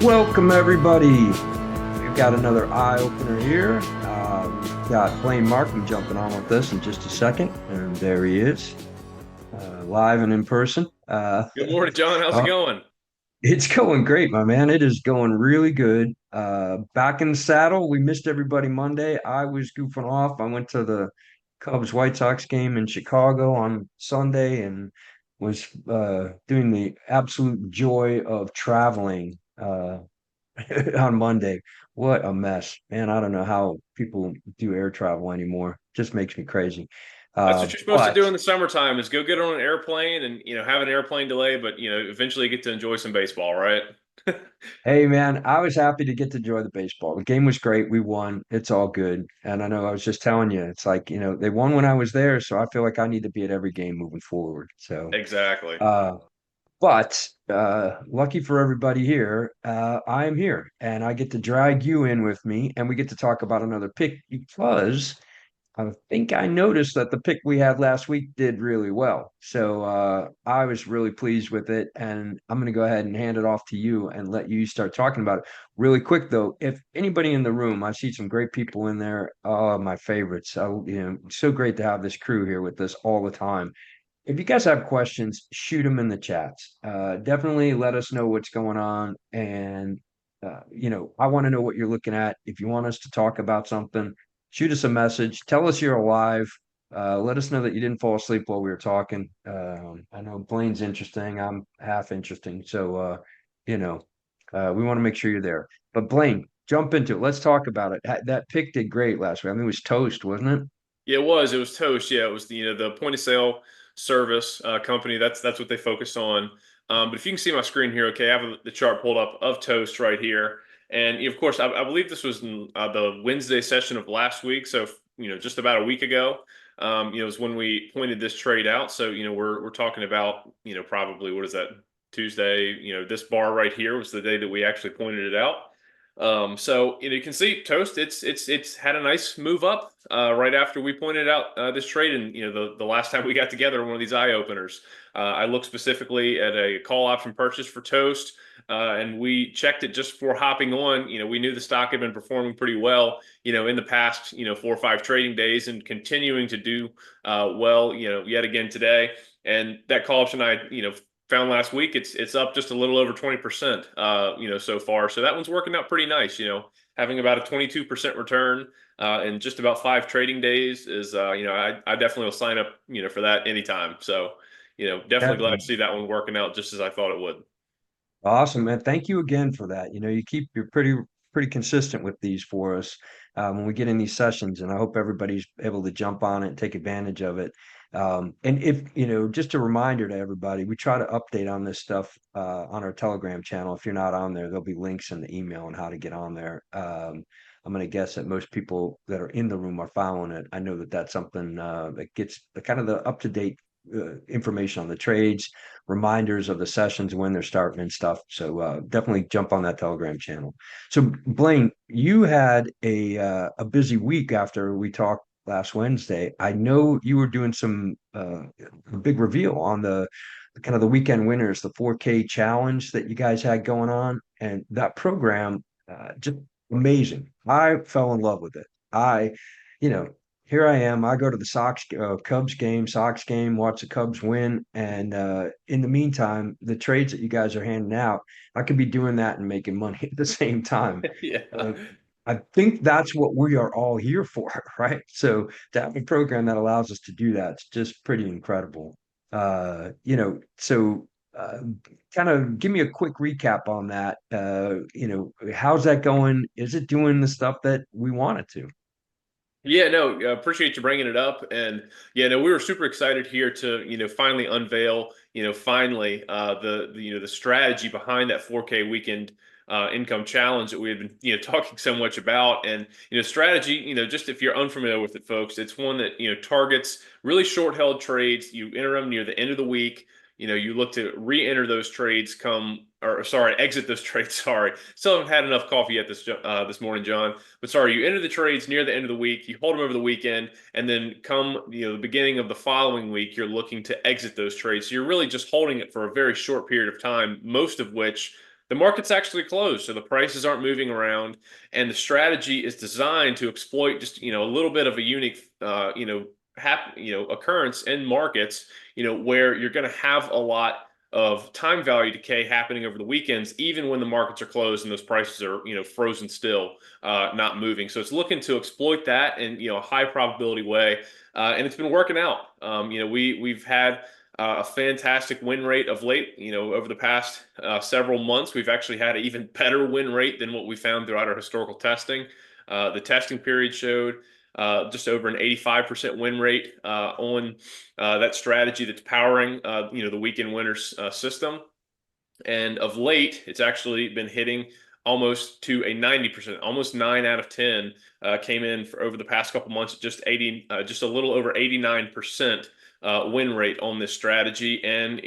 Welcome, everybody. We've got another eye opener here. Got Blane Markham jumping on with us in just a second, and there he is, live and in person. Good morning, John. How's it uh, going? it's going great, my man. It is going really good. Back in the saddle. We missed everybody Monday. I was goofing off. I went to the Cubs White Sox game in Chicago on Sunday and was doing the absolute joy of traveling. On Monday. What a mess, man. I don't know how people do air travel anymore. Just makes me crazy. That's what you're supposed to But do in the summertime is go get on an airplane and have an airplane delay, but eventually get to enjoy some baseball, right? hey, man, I was happy to get to enjoy the baseball. The game was great. We won. It's all good. And I know I was just telling you, it's like, they won when I was there. So I feel like I need to be at every game moving forward. So, Exactly. uh, but lucky for everybody here, I am here and I get to drag you in with me and we get to talk about another pick because I think I noticed that the pick we had last week did really well. So I was really pleased with it. And I'm going to go ahead and hand it off to you and let you start talking about it. Really quick, though, if anybody in the room, I see some great people in there. Oh, my favorites. So great to have this crew here with us all the time. If you guys have questions, shoot them in the chats. Definitely let us know what's going on. And, I want to know what you're looking at. If you want us to talk about something, shoot us a message. Tell us you're alive. Let us know that you didn't fall asleep while we were talking. I know Blaine's interesting. I'm half interesting. So, we want to make sure you're there. But Blaine, jump into it. Let's talk about it. That pick did great last week. I mean, it was toast, wasn't it? Yeah, it was. It was Toast. Yeah, it was the point of sale service company. That's what they focus on. But if you can see my screen here, okay, I have the chart pulled up of Toast right here, and of course, I believe this was in, the Wednesday session of last week. So just about a week ago, is when we pointed this trade out. So we're talking about probably what is that, Tuesday? This bar right here was the day that we actually pointed it out. So you can see Toast. It's had a nice move up right after we pointed out this trade, and the last time we got together, one of these eye openers. I looked specifically at a call option purchase for Toast, and we checked it just before hopping on. We knew the stock had been performing pretty well, in the past 4 or 5 trading days, and continuing to do well, yet again today. And that call option found last week, it's up just a little over 20%, so far. So that one's working out pretty nice, having about a 22% return in just about 5 trading days is, I definitely will sign up, for that anytime. So, definitely glad to see that one working out just as I thought it would. Awesome, man. Thank you again for that. You're pretty consistent with these for us when we get in these sessions, and I hope everybody's able to jump on it and take advantage of it. And if just a reminder to everybody, we try to update on this stuff on our Telegram channel. If you're not on there, there'll be links in the email on how to get on there. I'm going to guess that most people that are in the room are following it. I know that that's something that gets the kind of the up to date information on the trades, reminders of the sessions when they're starting and stuff. So definitely jump on that Telegram channel. So Blaine, you had a busy week after we talked last Wednesday. I know you were doing some big reveal on the kind of the weekend winners, the 4K challenge that you guys had going on, and that program just amazing. I fell in love with it. You know, here I am. I go to the Cubs game, Sox game, watch the Cubs win, and in the meantime, the trades that you guys are handing out, I could be doing that and making money at the same time. Yeah. Uh, I think that's what we are all here for, right? So to have a program that allows us to do that, it's just pretty incredible. So kind of give me a quick recap on that. How's that going? Is it doing the stuff that we want it to? Yeah, no, appreciate you bringing it up. And yeah, no, we were super excited here to, finally unveil, finally the strategy behind that 4K weekend income challenge that we had been, talking so much about. And, strategy, just if you're unfamiliar with it, folks, it's one that, targets really short held trades. You enter them near the end of the week. You look to re-enter those trades exit those trades. Sorry. Still haven't had enough coffee yet this morning, John. But sorry, you enter the trades near the end of the week, you hold them over the weekend, and then come the beginning of the following week, you're looking to exit those trades. So you're really just holding it for a very short period of time, most of which the market's actually closed, so the prices aren't moving around, and the strategy is designed to exploit just a little bit of a unique occurrence in markets, where you're going to have a lot of time value decay happening over the weekends, even when the markets are closed and those prices are frozen still, not moving. So it's looking to exploit that in a high probability way, and it's been working out. We've had a fantastic win rate of late. Over the past several months, we've actually had an even better win rate than what we found throughout our historical testing. The testing period showed just over an 85% win rate on that strategy that's powering the weekend winners system. And of late, it's actually been hitting almost to a 90%, almost 9 out of 10 came in for over the past couple months, just just a little over 89% win rate on this strategy. And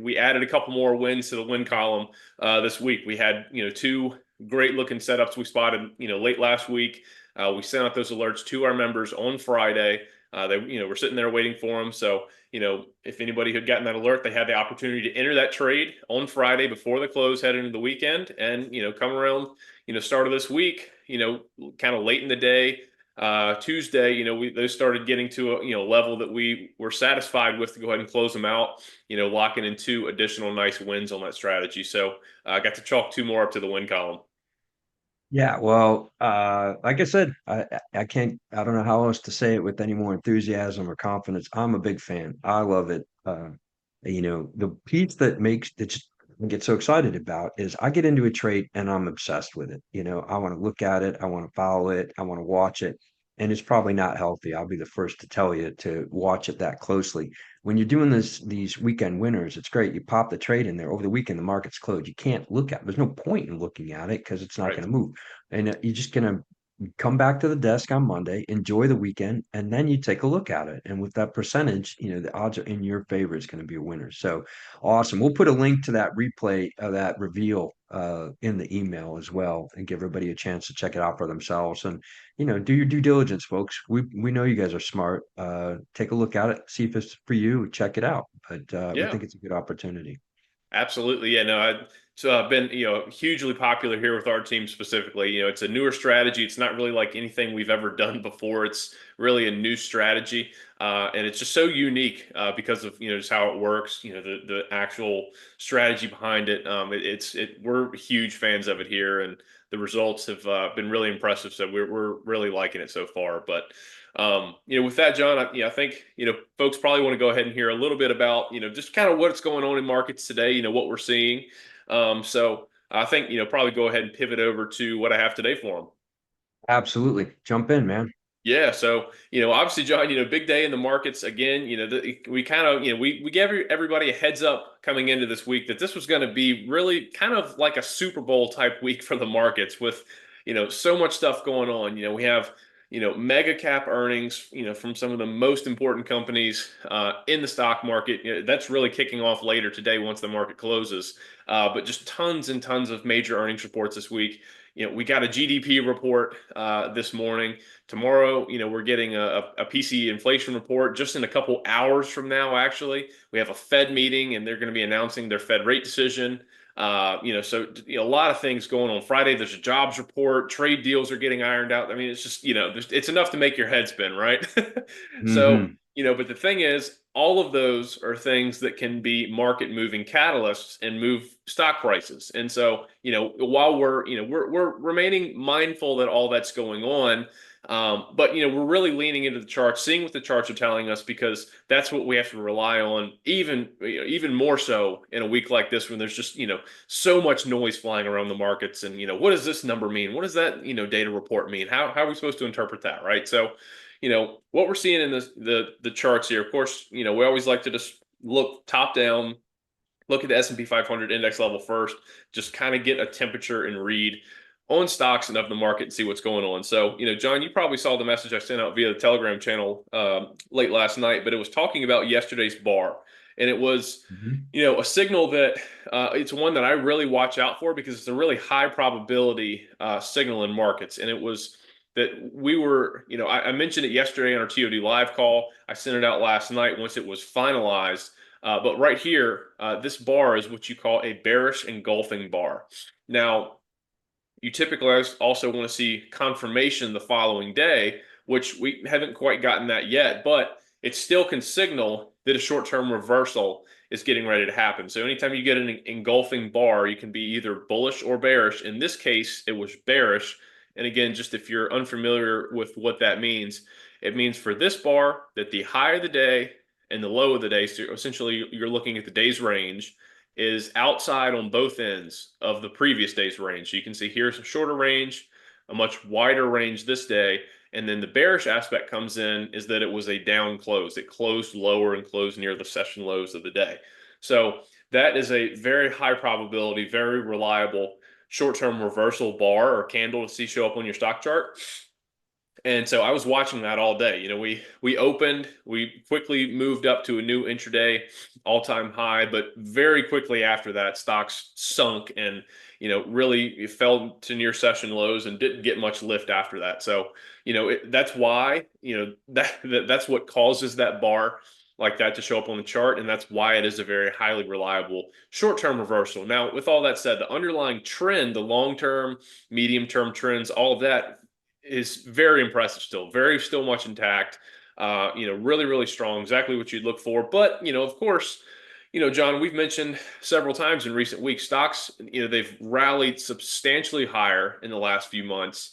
we added a couple more wins to the win column this week. We had two great looking setups we spotted late last week. We sent out those alerts to our members on Friday. They were sitting there waiting for them. So if anybody had gotten that alert, they had the opportunity to enter that trade on Friday before the close heading into the weekend. And come around start of this week, kind of late in the day, Tuesday, those started getting to a level that we were satisfied with to go ahead and close them out, locking in 2 additional nice wins on that strategy. So I got to chalk 2 more up to the win column. Yeah, well, like I said, I can't, I don't know how else to say it with any more enthusiasm or confidence. I'm a big fan. I love it. The piece that I get so excited about is I get into a trade and I'm obsessed with it. I want to look at it, I want to follow it, I want to watch it, and it's probably not healthy. I'll be the first to tell you to watch it that closely. When you're doing these weekend winners, it's great. You pop the trade in there over the weekend, the market's closed. You can't look at it. There's no point in looking at it because it's not Right. going to move. And you're just going to come back to the desk on Monday, enjoy the weekend, and then you take a look at it. And with that percentage, the odds are in your favor. It's going to be a winner. So awesome. We'll put a link to that replay of that reveal in the email as well, and give everybody a chance to check it out for themselves. And do your due diligence, folks. We know you guys are smart. Take a look at it, see if it's for you, check it out. But we Yeah. think it's a good opportunity. Absolutely. Yeah, no, it's been, hugely popular here with our team specifically. It's a newer strategy. It's not really like anything we've ever done before. It's really a new strategy. And it's just so unique because of, just how it works, the actual strategy behind it. We're huge fans of it here, and the results have been really impressive. So we're really liking it so far. But with that, John, I think, folks probably want to go ahead and hear a little bit about, just kind of what's going on in markets today, what we're seeing. So I think, probably go ahead and pivot over to what I have today for them. Absolutely. Jump in, man. Yeah, so obviously, John, big day in the markets again. We kind of, we gave everybody a heads up coming into this week that this was going to be really kind of like a Super Bowl type week for the markets with, so much stuff going on. We have, mega cap earnings, from some of the most important companies in the stock market. That's really kicking off later today once the market closes. But just tons and tons of major earnings reports this week. We got a GDP report this morning. Tomorrow, we're getting a PCE inflation report just in a couple hours from now, actually. We have a Fed meeting, and they're going to be announcing their Fed rate decision. So a lot of things going on. Friday, there's a jobs report. Trade deals are getting ironed out. I mean, it's just, it's enough to make your head spin, right? So, Hmm. but the thing is, all of those are things that can be market moving catalysts and move stock prices. And so, while we're remaining mindful that all that's going on, but we're really leaning into the charts, seeing what the charts are telling us, because that's what we have to rely on, even more so in a week like this when there's just so much noise flying around the markets. And what does this number mean? What does that data report mean? How are we supposed to interpret that, right? So what we're seeing in the charts here, of course, we always like to just look top down, look at the S&P 500 index level first, just kind of get a temperature and read on stocks and of the market and see what's going on. So, John, you probably saw the message I sent out via the Telegram channel late last night, but it was talking about yesterday's bar. And it was, Hmm. a signal that it's one that I really watch out for because it's a really high probability signal in markets. And it was that we were, I mentioned it yesterday on our TOD live call. I sent it out last night once it was finalized. But right here, this bar is what you call a bearish engulfing bar. Now, you typically also want to see confirmation the following day, which we haven't quite gotten that yet, but it still can signal that a short-term reversal is getting ready to happen. So anytime you get an engulfing bar, you can be either bullish or bearish. In this case, it was bearish. And again, just if you're unfamiliar with what that means, it means for this bar that the high of the day and the low of the day, so essentially you're looking at the day's range, is outside on both ends of the previous day's range. So you can see here's a shorter range, a much wider range this day. And then the bearish aspect comes in is that it was a down close. It closed lower and closed near the session lows of the day. So that is a very high probability, very reliable short-term reversal bar or candle to see show up on your stock chart. And so I was watching that all day. We opened, we quickly moved up to a new intraday all-time high, but very quickly after that, stocks sunk and really fell to near session lows and didn't get much lift after that. So that's why that's what causes that bar like that to show up on the chart, and that's why it is a very highly reliable short-term reversal. Now, with all that said, the underlying trend, the long-term, medium-term trends, all of that is very impressive still much intact. Really, really strong, exactly what you'd look for. But, of course, John, we've mentioned several times in recent weeks, stocks, they've rallied substantially higher in the last few months.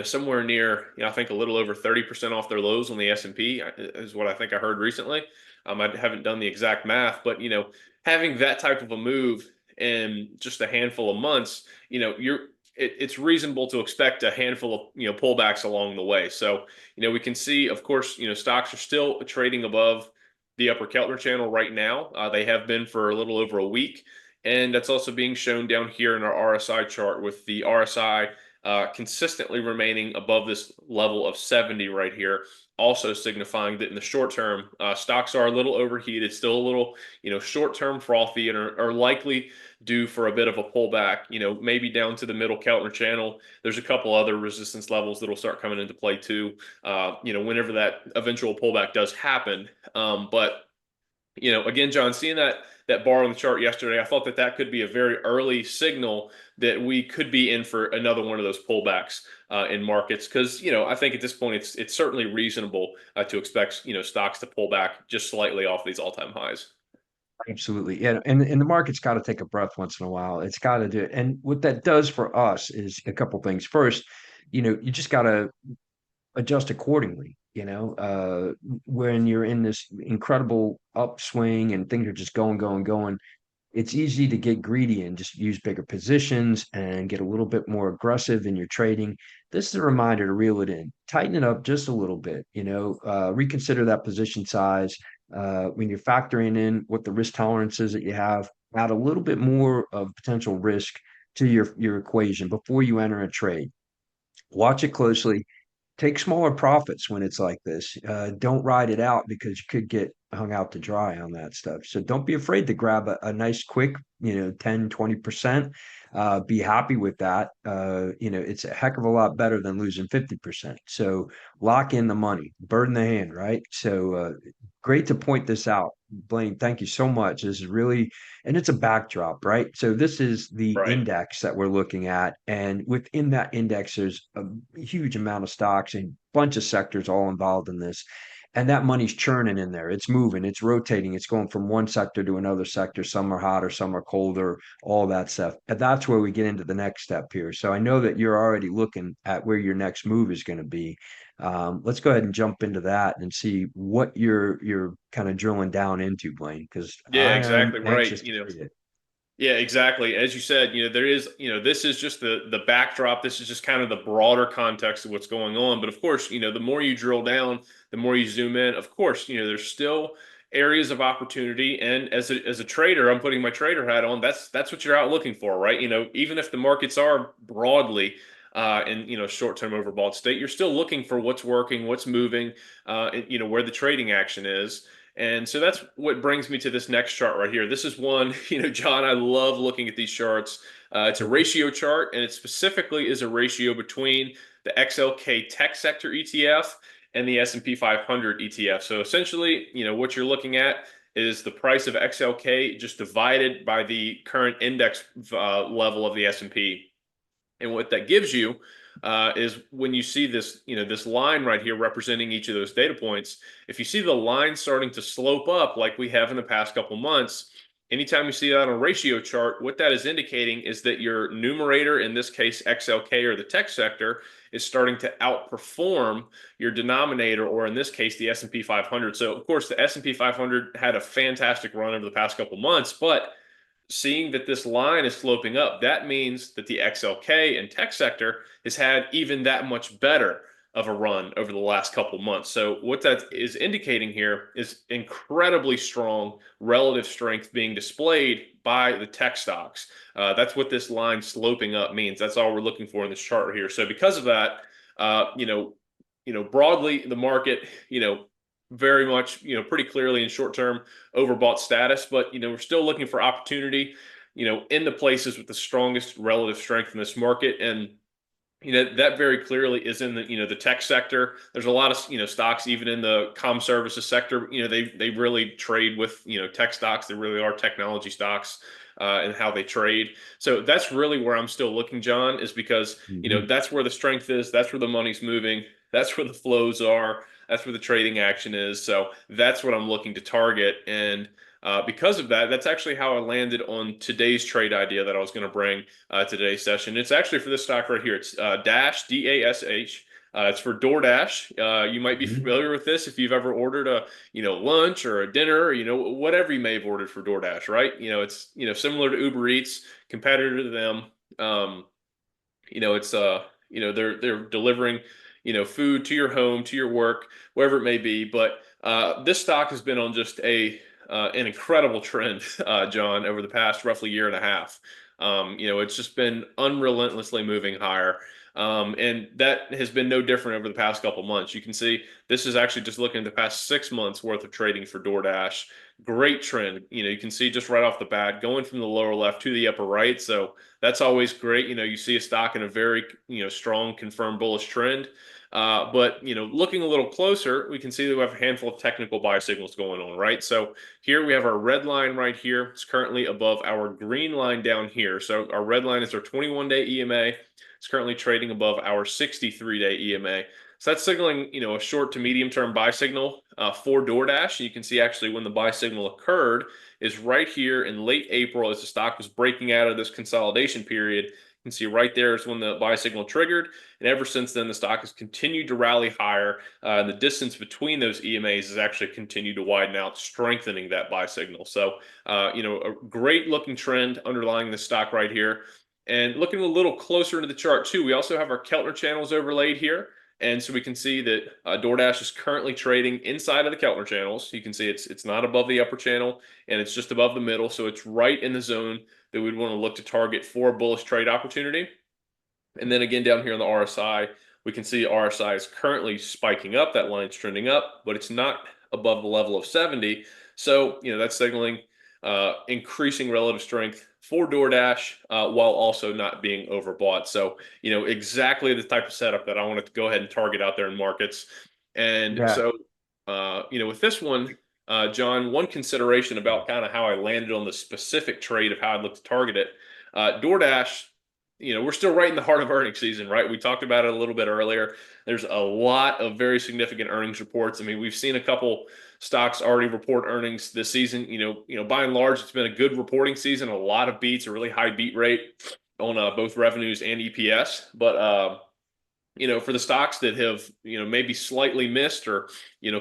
Somewhere near, I think a little over 30% off their lows on the S&P is what I think I heard recently. I haven't done the exact math, but, having that type of a move in just a handful of months, it's reasonable to expect a handful of pullbacks along the way. So we can see, of course, stocks are still trading above the upper Keltner channel right now. They have been for a little over a week, and that's also being shown down here in our RSI chart, with the RSI consistently remaining above this level of 70 right here, also signifying that in the short term, stocks are a little overheated, still a little, short-term frothy, and are likely due for a bit of a pullback, maybe down to the middle Keltner channel. There's a couple other resistance levels that'll start coming into play too, whenever that eventual pullback does happen. But again, John, seeing that bar on the chart yesterday, I thought that could be a very early signal that we could be in for another one of those pullbacks in markets. Because I think at this point it's certainly reasonable to expect stocks to pull back just slightly off these all-time highs. Absolutely. Yeah. And the market's got to take a breath once in a while. It's got to do it. And what that does for us is a couple things. First, you just got to adjust accordingly. When you're in this incredible upswing and things are just going, it's easy to get greedy and just use bigger positions and get a little bit more aggressive in your trading. This is a reminder to reel it in, tighten it up just a little bit, reconsider that position size. When you're factoring in what the risk tolerance is that you have, add a little bit more of potential risk to your equation before you enter a trade. Watch it closely. Take smaller profits when it's like this. Don't ride it out because you could get hung out to dry on that stuff. So don't be afraid to grab a nice quick, 10, 20%. Be happy with that. It's a heck of a lot better than losing 50%. So lock in the money, bird in the hand, right? So great to point this out. Blane, thank you so much. This is really, and it's a backdrop, right? So this is the Right. index that we're looking at. And within that index, there's a huge amount of stocks and bunch of sectors all involved in this. And that money's churning in there. It's moving, it's rotating, it's going from one sector to another sector. Some are hotter, some are colder, all that stuff. And that's where we get into the next step here. So I know that you're already looking at where your next move is going to be. Let's go ahead and jump into that and see what you're kind of drilling down into, Blane, because Yeah, I am exactly right. anxious to see it. Yeah, exactly. As you said, there is, this is just the backdrop. This is just kind of the broader context of what's going on. But of course, the more you drill down, the more you zoom in. Of course, there's still areas of opportunity. And as a trader, I'm putting my trader hat on. That's what you're out looking for, right? Even if the markets are broadly in short-term overbought state, you're still looking for what's working, what's moving, and, where the trading action is. And so that's what brings me to this next chart right here. This is one, John, I love looking at these charts. It's a ratio chart, and it specifically is a ratio between the XLK Tech Sector ETF and the S&P 500 ETF. So essentially, what you're looking at is the price of XLK just divided by the current index level of the S&P. And what that gives you is when you see this, this line right here representing each of those data points, if you see the line starting to slope up like we have in the past couple months, anytime you see that on a ratio chart, what that is indicating is that your numerator, in this case XLK or the tech sector, is starting to outperform your denominator, or in this case the S&P 500. So of course the S&P 500 had a fantastic run over the past couple months, but seeing that this line is sloping up, that means that the XLK and tech sector has had even that much better of a run over the last couple months. So what that is indicating here is incredibly strong relative strength being displayed by the tech stocks. That's what this line sloping up means. That's all we're looking for in this chart right here. So because of that, broadly the market, very much, pretty clearly in short-term overbought status, but, we're still looking for opportunity, in the places with the strongest relative strength in this market. And, that very clearly is in the, the tech sector. There's a lot of, stocks, even in the comm services sector, they really trade with, tech stocks. They really are technology stocks, and how they trade. So that's really where I'm still looking, John, is because, that's where the strength is. That's where the money's moving. That's where the flows are. That's where the trading action is. So that's what I'm looking to target. And because of that, that's actually how I landed on today's trade idea that I was going to bring today's session. It's actually for this stock right here. It's Dash, DASH. It's for DoorDash. You might be familiar with this if you've ever ordered a, lunch or a dinner, whatever you may have ordered for DoorDash, right? It's, similar to Uber Eats, competitor to them. It's they're delivering, food to your home, to your work, wherever it may be. But this stock has been on just an incredible trend, John, over the past roughly year and a half. It's just been unrelentlessly moving higher. And that has been no different over the past couple months. You can see this is actually just looking at the past 6 months worth of trading for DoorDash. Great trend. You can see just right off the bat going from the lower left to the upper right. So that's always great. You see a stock in a very, strong confirmed bullish trend. But looking a little closer, we can see that we have a handful of technical buy signals going on, right? So here we have our red line right here. It's currently above our green line down here. So our red line is our 21-day EMA. It's currently trading above our 63-day EMA. So that's signaling, a short to medium term buy signal for DoorDash. You can see actually when the buy signal occurred is right here in late April as the stock was breaking out of this consolidation period. You can see right there is when the buy signal triggered. And ever since then, the stock has continued to rally higher. And the distance between those EMAs has actually continued to widen out, strengthening that buy signal. So, a great looking trend underlying the stock right here. And looking a little closer into the chart too, we also have our Keltner channels overlaid here. And so we can see that DoorDash is currently trading inside of the Keltner channels. You can see it's not above the upper channel, and it's just above the middle. So it's right in the zone that we'd want to look to target for a bullish trade opportunity. And then again, down here on the RSI, we can see RSI is currently spiking up. That line's trending up, but it's not above the level of 70. So, that's signaling increasing relative strength for DoorDash while also not being overbought. So, exactly the type of setup that I wanted to go ahead and target out there in markets. And so, with this one, John, one consideration about kind of how I landed on the specific trade of how I'd look to target it. DoorDash, we're still right in the heart of earnings season, right? We talked about it a little bit earlier. There's a lot of very significant earnings reports. I mean, we've seen a couple stocks already report earnings this season. By and large, it's been a good reporting season. A lot of beats, a really high beat rate on both revenues and EPS. But for the stocks that have maybe slightly missed or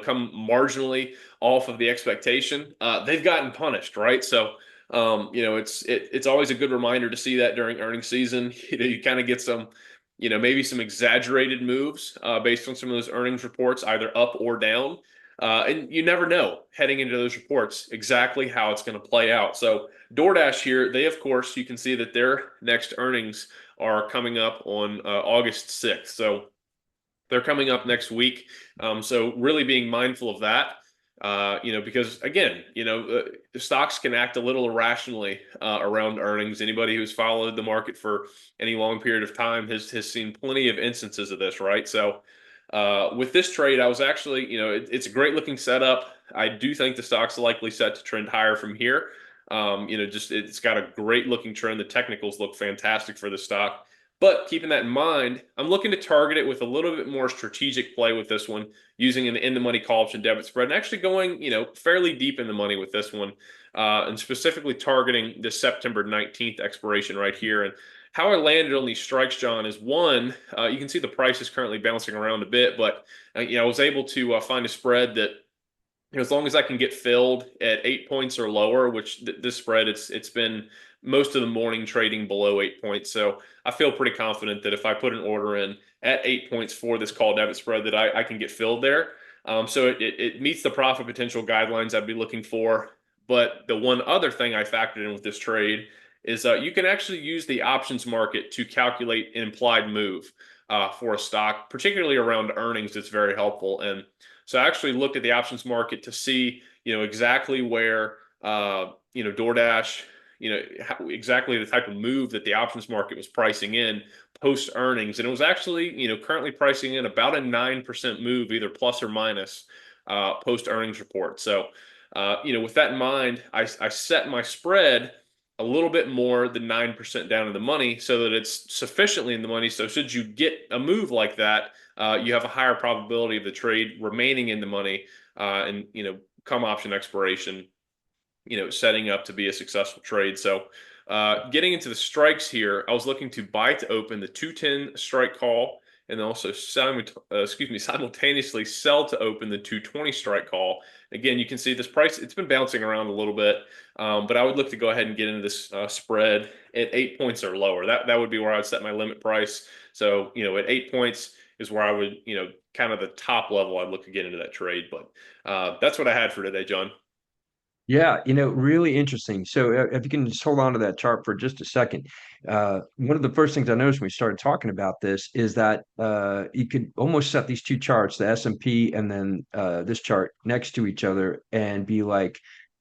come marginally off of the expectation, they've gotten punished, right? So it's always a good reminder to see that during earnings season. You kind of get some, maybe some exaggerated moves based on some of those earnings reports, either up or down. And you never know heading into those reports exactly how it's going to play out. So DoorDash here, they, of course, you can see that their next earnings are coming up on August 6th. So they're coming up next week. So really being mindful of that. Because again, the stocks can act a little irrationally around earnings. Anybody who's followed the market for any long period of time has seen plenty of instances of this, right? So, With this trade, I was actually, it's a great looking setup. I do think the stock's likely set to trend higher from here. Just it's got a great looking trend. The technicals look fantastic for the stock. But keeping that in mind, I'm looking to target it with a little bit more strategic play with this one, using an in-the-money call option debit spread, and actually going, fairly deep in the money with this one, and specifically targeting the September 19th expiration right here. And how I landed on these strikes, John, is one, you can see the price is currently bouncing around a bit, but I was able to find a spread that, as long as I can get filled at 8 points or lower, which this spread, it's been most of the morning trading below 8 points. So I feel pretty confident that if I put an order in at 8 points for this call debit spread, that I can get filled there. So it meets the profit potential guidelines I'd be looking for. But the one other thing I factored in with this trade is you can actually use the options market to calculate an implied move for a stock, particularly around earnings. It's very helpful. And so I actually looked at the options market to see, exactly where, DoorDash, exactly the type of move that the options market was pricing in post earnings. And it was actually, currently pricing in about a 9% move, either plus or minus, post earnings report. So, with that in mind, I set my spread a little bit more than 9% down in the money so that it's sufficiently in the money. So should you get a move like that, you have a higher probability of the trade remaining in the money, and come option expiration, setting up to be a successful trade. So getting into the strikes here, I was looking to buy to open the 210 strike call, and also simultaneously sell to open the 220 strike call. Again, you can see this price, it's been bouncing around a little bit, but I would look to go ahead and get into this spread at 8 points or lower. That would be where I would set my limit price. So, at 8 points is where I would, kind of the top level I'd look to get into that trade. But that's what I had for today, John. Yeah, really interesting. So if you can just hold on to that chart for just a second, one of the first things I noticed when we started talking about this is that you could almost set these two charts, the S&P and then this chart next to each other, and be like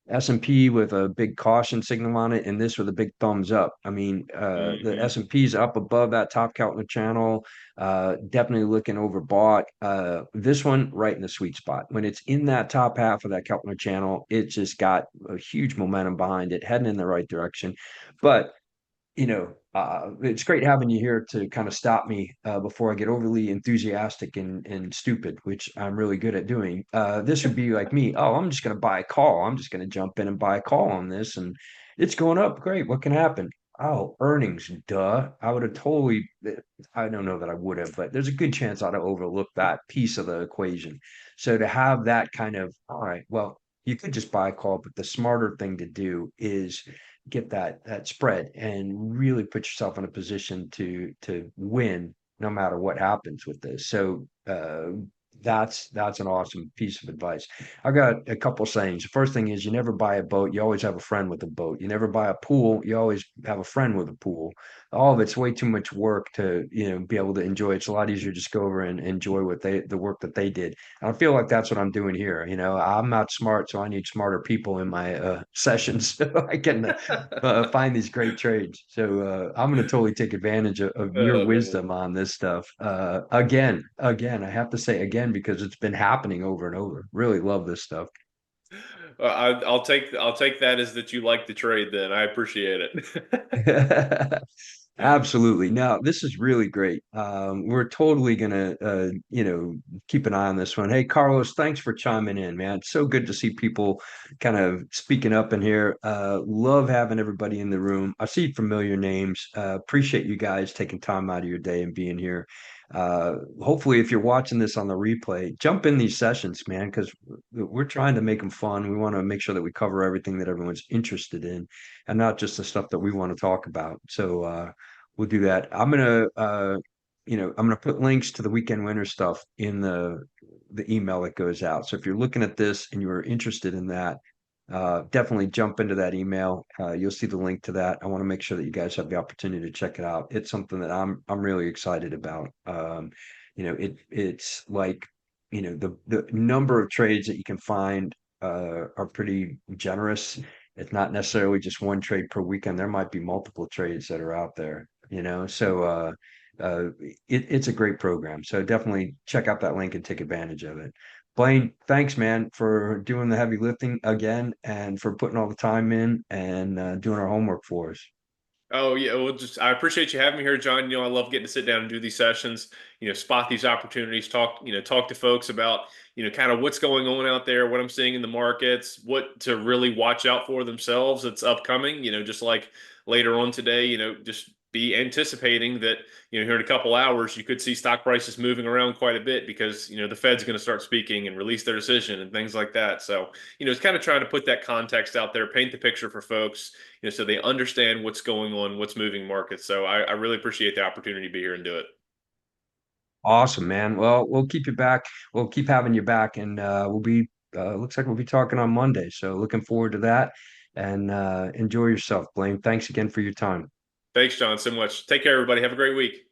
S&P with a big caution signal on it, and this with a big thumbs up. I mean, the Mhm. S&P is up above that top Keltner channel, definitely looking overbought. This one right in the sweet spot. When it's in that top half of that Keltner channel, it just got a huge momentum behind it, heading in the right direction. But it's great having you here to kind of stop me before I get overly enthusiastic and stupid, which I'm really good at doing. This would be like me. Oh, I'm just going to buy a call. I'm just going to jump in and buy a call on this, and it's going up. Great. What can happen? Oh, earnings. Duh. I would have totally. I don't know that I would have, but there's a good chance I'd have overlooked that piece of the equation. So to have that kind of, all right, well, you could just buy a call, but the smarter thing to do is get that spread and really put yourself in a position to win no matter what happens with this. So that's an awesome piece of advice. I got a couple sayings. The first thing is you never buy a boat, you always have a friend with a boat. You never buy a pool, you always have a friend with a pool. All of it's way too much work to be able to enjoy. It's a lot easier to just go over and enjoy the work that they did. And I feel like that's what I'm doing here. I'm not smart, so I need smarter people in my sessions so I can find these great trades. So I'm going to totally take advantage of your Oh, man. wisdom on this stuff. Again, I have to say again because it's been happening over and over. Really love this stuff. I'll take that as that you like the trade. Then I appreciate it. Absolutely. Now, this is really great. We're totally gonna, keep an eye on this one. Hey, Carlos, thanks for chiming in, man. It's so good to see people kind of speaking up in here. Love having everybody in the room. I see familiar names. Appreciate you guys taking time out of your day and being here. Hopefully, if you're watching this on the replay, jump in these sessions, man, because we're trying to make them fun. We want to make sure that we cover everything that everyone's interested in and not just the stuff that we want to talk about. So we'll do that. I'm gonna put links to the weekend winter stuff in the email that goes out. So if you're looking at this and you're interested in that, definitely jump into that email. You'll see the link to that. I want to make sure that you guys have the opportunity to check it out. It's something that I'm really excited about. It's like the number of trades that you can find are pretty generous. It's not necessarily just one trade per weekend. There might be multiple trades that are out there. So it's a great program. So definitely check out that link and take advantage of it. Blane, thanks, man, for doing the heavy lifting again and for putting all the time in and doing our homework for us. Oh yeah, well, just I appreciate you having me here, John. I love getting to sit down and do these sessions. Spot these opportunities, talk to folks about kind of what's going on out there, what I'm seeing in the markets, what to really watch out for themselves that's upcoming. Just like later on today, just be anticipating that here in a couple hours you could see stock prices moving around quite a bit because the Fed's going to start speaking and release their decision and things like that. So it's kind of trying to put that context out there, paint the picture for folks so they understand what's going on, what's moving markets. So I really appreciate the opportunity to be here and do it. Awesome, man. Well, we'll keep you back. We'll keep having you back, and we'll be. Looks like we'll be talking on Monday. So looking forward to that. And enjoy yourself, Blane. Thanks again for your time. Thanks, John, so much. Take care, everybody. Have a great week.